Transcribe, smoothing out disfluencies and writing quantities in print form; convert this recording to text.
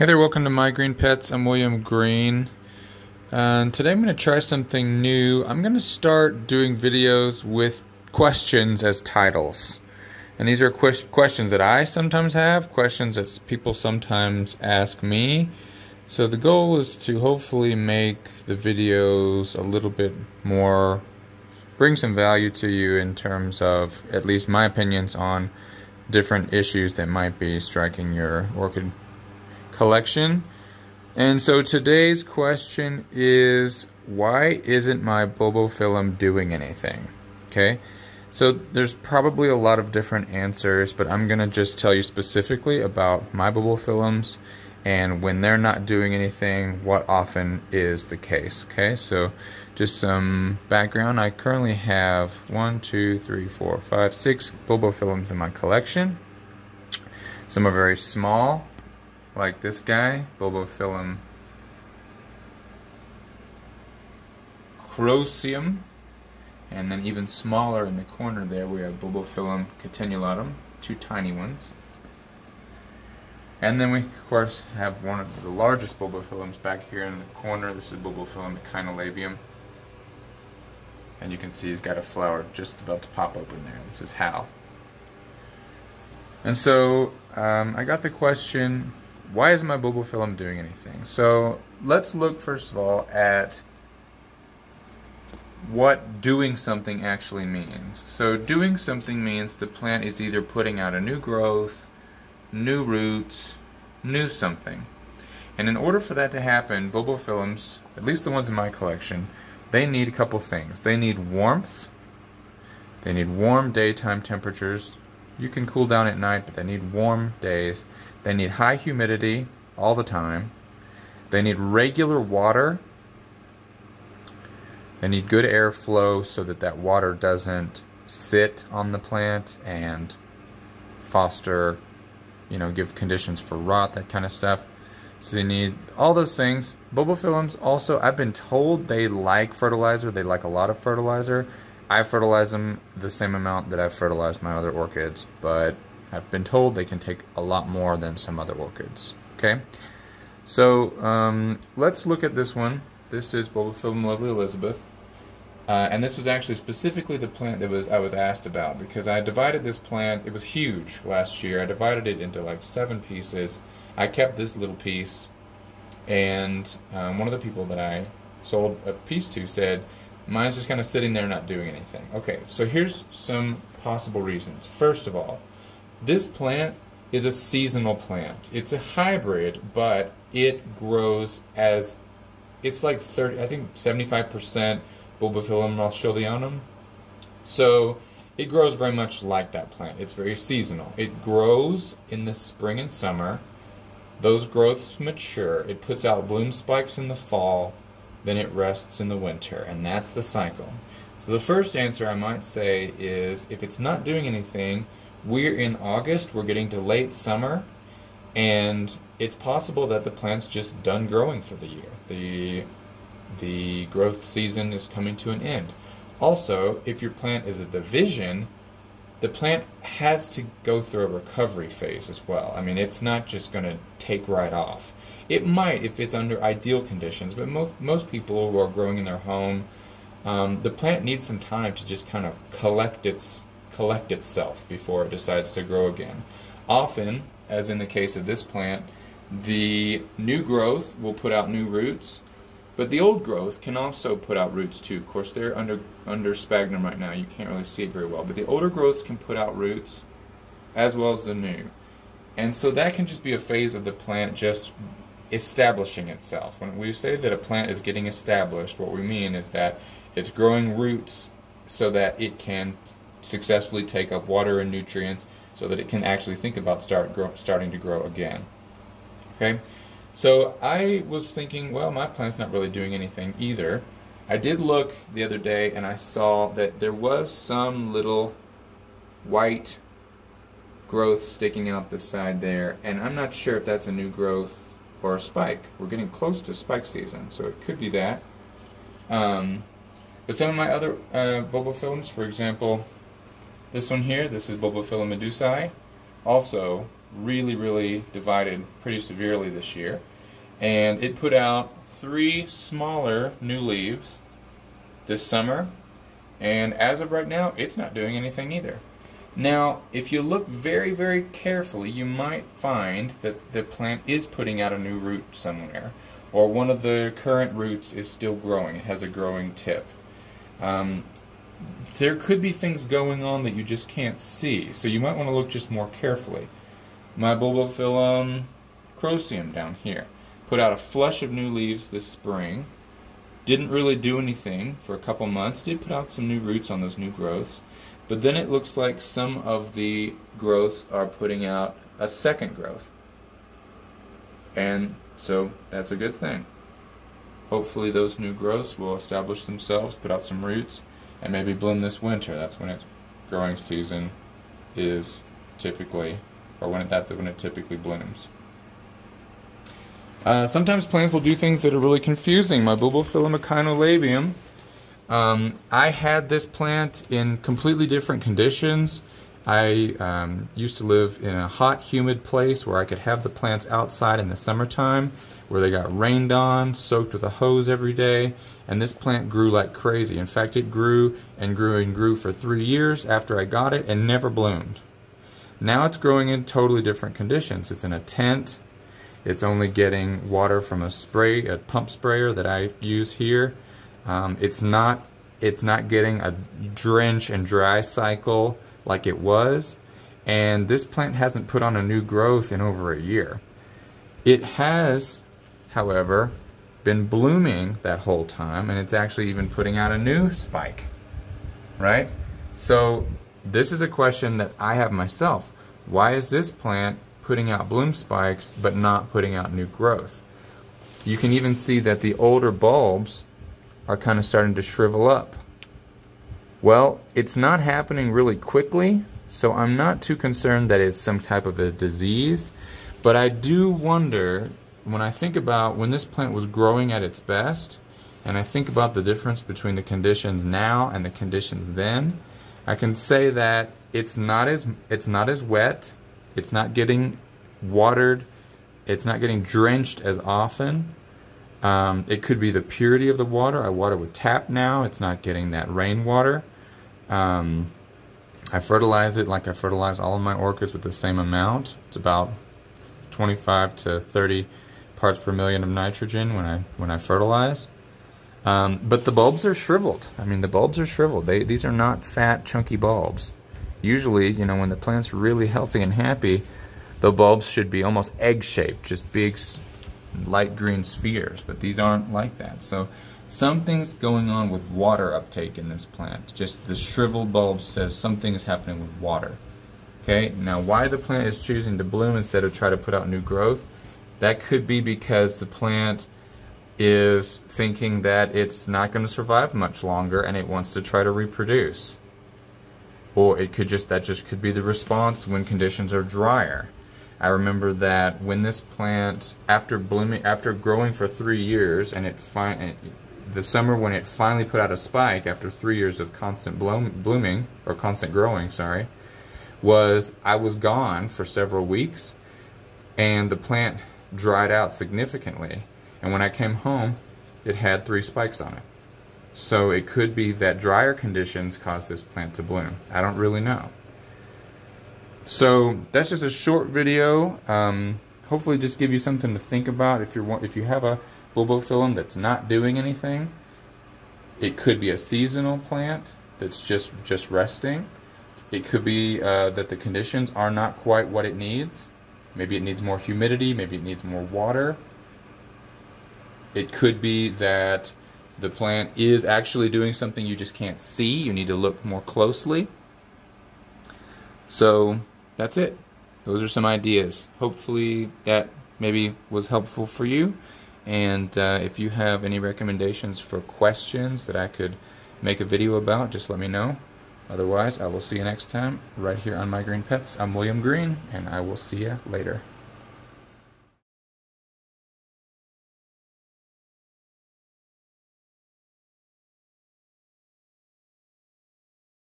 Hey there, welcome to My Green Pets. I'm William Green, and today I'm going to try something new. I'm going to start doing videos with questions as titles. And these are questions that I sometimes have, questions that people sometimes ask me. So the goal is to hopefully make the videos a little bit more, bring some value to you in terms of at least my opinions on different issues that might be striking your orchid collection. And so today's question is, why isn't my Bulbophyllum doing anything? Okay, so there's probably a lot of different answers, but I'm gonna just tell you specifically about my Bulbophyllums and when they're not doing anything, what often is the case. Okay, so just some background. I currently have 6 Bulbophyllums in my collection. Some are very small, like this guy, Bulbophyllum crocium, and then even smaller in the corner there we have Bulbophyllum catenulatum, two tiny ones. And then we of course have one of the largest Bulbophyllums back here in the corner. This is Bulbophyllum echinolabium, and you can see he's got a flower just about to pop open there. This is Hal. And so I got the question, why isn't my Bulbophyllum doing anything? So let's look first of all at what doing something actually means. So doing something means the plant is either putting out a new growth, new roots, new something. And in order for that to happen, Bulbophyllums, at least the ones in my collection, they need a couple things. They need warmth, they need warm daytime temperatures. You can cool down at night, but they need warm days. They need high humidity all the time. They need regular water. They need good airflow so that that water doesn't sit on the plant and foster, give conditions for rot, that kind of stuff. So you need all those things. Bulbophyllums also, I've been told they like fertilizer. They like a lot of fertilizer. I fertilize them the same amount that I've fertilized my other orchids, but I've been told they can take a lot more than some other orchids. Okay, so let's look at this one. This is Bulbophyllum Lovely Elizabeth, and this was actually specifically the plant that I was asked about, because I divided this plant. It was huge last year. I divided it into like 7 pieces. I kept this little piece, and one of the people that I sold a piece to said, mine's just kind of sitting there not doing anything. Okay, so here's some possible reasons. First of all, this plant is a seasonal plant. It's a hybrid, but it grows as, it's like 75% Bulbophyllum rothschildianum. So it grows very much like that plant. It's very seasonal. It grows in the spring and summer. Those growths mature. It puts out bloom spikes in the fall. Then it rests in the winter, and that's the cycle. So the first answer I might say is, if it's not doing anything, we're in August, we're getting to late summer, and it's possible that the plant's just done growing for the year. The growth season is coming to an end. Also, if your plant is a division, the plant has to go through a recovery phase as well. I mean, it's not just going to take right off. It might if it's under ideal conditions, but most people who are growing in their home, the plant needs some time to just kind of collect itself before it decides to grow again. Often, as in the case of this plant, the new growth will put out new roots, but the old growth can also put out roots too. Of course, they're under sphagnum right now. You can't really see it very well, but the older growths can put out roots as well as the new. And so that can just be a phase of the plant just establishing itself. When we say that a plant is getting established, what we mean is that it's growing roots so that it can successfully take up water and nutrients so that it can actually think about starting to grow again. Okay, so I was thinking, well, my plant's not really doing anything either. I did look the other day and I saw that there was some little white growth sticking out the side there, and I'm not sure if that's a new growth or a spike. We're getting close to spike season, so it could be that. But some of my other Bulbophyllums, for example, this one here, this is Bulbophyllum medusae. Also, really divided pretty severely this year, and it put out 3 smaller new leaves this summer, and as of right now it's not doing anything either. Now if you look very carefully, you might find that the plant is putting out a new root somewhere, or one of the current roots is still growing. It has a growing tip. There could be things going on that you just can't see, so you might want to look just more carefully. My Bulbophyllum crocium down here put out a flush of new leaves this spring. Didn't really do anything for a couple months. Did put out some new roots on those new growths, but then it looks like some of the growths are putting out a second growth, and so that's a good thing. Hopefully those new growths will establish themselves, put out some roots, and maybe bloom this winter. That's when its growing season is typically, or that's when it typically blooms. Sometimes plants will do things that are really confusing. My Bulbophyllum echinolabium, I had this plant in completely different conditions. I used to live in a hot, humid place where I could have the plants outside in the summertime, where they got rained on, soaked with a hose every day, and this plant grew like crazy. In fact, it grew and grew and grew for 3 years after I got it and never bloomed. Now it's growing in totally different conditions. It's in a tent. It's only getting water from a pump sprayer that I use here. It's not getting a drench and dry cycle like it was, and this plant hasn't put on a new growth in over a year. It has, however, been blooming that whole time, and it's actually even putting out a new spike, right? So this is a question that I have myself. Why is this plant putting out bloom spikes but not putting out new growth? You can even see that the older bulbs are kind of starting to shrivel up. Well, it's not happening really quickly, so I'm not too concerned that it's some type of a disease, but I do wonder, when I think about when this plant was growing at its best, and I think about the difference between the conditions now and the conditions then, I can say that it's not as wet, it's not getting watered, it's not getting drenched as often. It could be the purity of the water. I water with tap now. It's not getting that rainwater. I fertilize it like I fertilize all of my orchids with the same amount. It's about 25 to 30 parts per million of nitrogen when I fertilize. But the bulbs are shriveled. I mean, the bulbs are shriveled. These are not fat, chunky bulbs. Usually, you know, when the plant's really healthy and happy, the bulbs should be almost egg-shaped, just big, light green spheres, but these aren't like that. So something's going on with water uptake in this plant. Just the shriveled bulb says something is happening with water. Okay, now why the plant is choosing to bloom instead of try to put out new growth, that could be because the plant is thinking that it's not going to survive much longer and it wants to try to reproduce. Or it could that just could be the response when conditions are drier. I remember that when this plant, after growing for 3 years, and the summer when it finally put out a spike after 3 years of constant blooming, or constant growing, sorry, I was gone for several weeks, and the plant dried out significantly. And when I came home, it had 3 spikes on it. So it could be that drier conditions caused this plant to bloom. I don't really know. So that's just a short video. Hopefully just give you something to think about. If you have a Bulbophyllum that's not doing anything, it could be a seasonal plant that's just resting. It could be that the conditions are not quite what it needs. Maybe it needs more humidity, maybe it needs more water. It could be that the plant is actually doing something you just can't see. You need to look more closely. So that's it. Those are some ideas. Hopefully that maybe was helpful for you. And if you have any recommendations for questions that I could make a video about, just let me know. Otherwise, I will see you next time right here on My Green Pets. I'm William Green, and I will see you later.